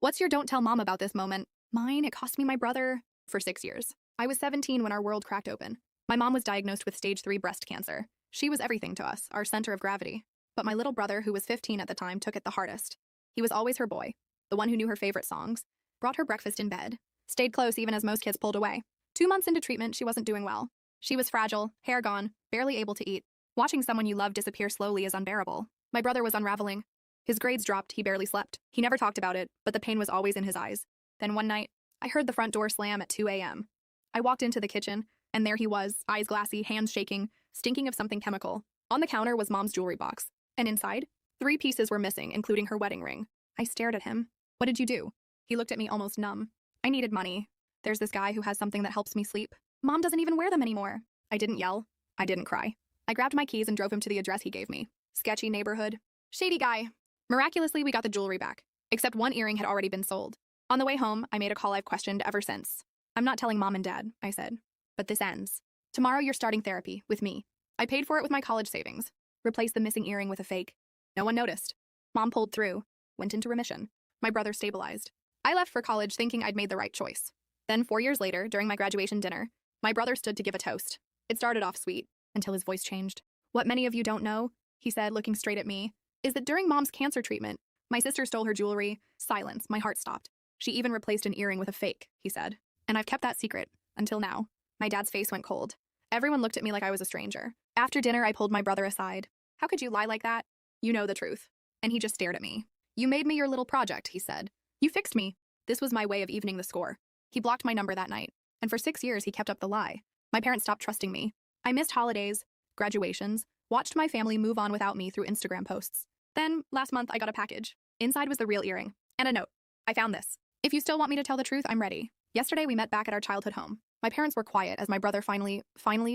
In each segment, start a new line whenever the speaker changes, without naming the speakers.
What's your don't tell mom about this moment? Mine, it cost me my brother for 6 years. I was 17 when our world cracked open. My mom was diagnosed with stage 3 breast cancer. She was everything to us, our center of gravity. But my little brother, who was 15 at the time, took it the hardest. He was always her boy, the one who knew her favorite songs, brought her breakfast in bed, stayed close even as most kids pulled away. 2 months into treatment, she wasn't doing well. She was fragile, hair gone, barely able to eat. Watching someone you love disappear slowly is unbearable. My brother was unraveling. His grades dropped, he barely slept. He never talked about it, but the pain was always in his eyes. Then one night, I heard the front door slam at 2 a.m. I walked into the kitchen, and there he was, eyes glassy, hands shaking, stinking of something chemical. On the counter was Mom's jewelry box, and inside, 3 pieces were missing, including her wedding ring. I stared at him. What did you do? He looked at me almost numb. I needed money. There's this guy who has something that helps me sleep. Mom doesn't even wear them anymore. I didn't yell. I didn't cry. I grabbed my keys and drove him to the address he gave me. Sketchy neighborhood. Shady guy. Miraculously, we got the jewelry back, except one earring had already been sold. On the way home, I made a call I've questioned ever since. I'm not telling Mom and Dad, I said. But this ends. Tomorrow you're starting therapy, with me. I paid for it with my college savings. Replaced the missing earring with a fake. No one noticed. Mom pulled through. Went into remission. My brother stabilized. I left for college thinking I'd made the right choice. Then 4 years later, during my graduation dinner, my brother stood to give a toast. It started off sweet, until his voice changed. What many of you don't know, he said, looking straight at me, is that during Mom's cancer treatment, my sister stole her jewelry. Silence. My heart stopped. She even replaced an earring with a fake, he said. And I've kept that secret. Until now. My dad's face went cold. Everyone looked at me like I was a stranger. After dinner, I pulled my brother aside. How could you lie like that? You know the truth. And he just stared at me. You made me your little project, he said. You fixed me. This was my way of evening the score. He blocked my number that night. And for 6 years, he kept up the lie. My parents stopped trusting me. I missed holidays, graduations, watched my family move on without me through Instagram posts. Then, last month, I got a package. Inside was the real earring. And a note. I found this. If you still want me to tell the truth, I'm ready. Yesterday, we met back at our childhood home. My parents were quiet as my brother finally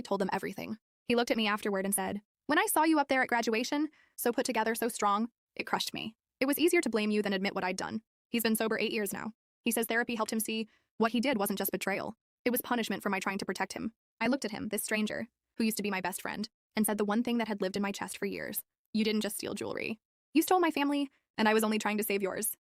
told them everything. He looked at me afterward and said, when I saw you up there at graduation, so put together, so strong, it crushed me. It was easier to blame you than admit what I'd done. He's been sober 8 years now. He says therapy helped him see what he did wasn't just betrayal. It was punishment for my trying to protect him. I looked at him, this stranger, who used to be my best friend, and said the one thing that had lived in my chest for years. You didn't just steal jewelry. You stole my family, and I was only trying to save yours.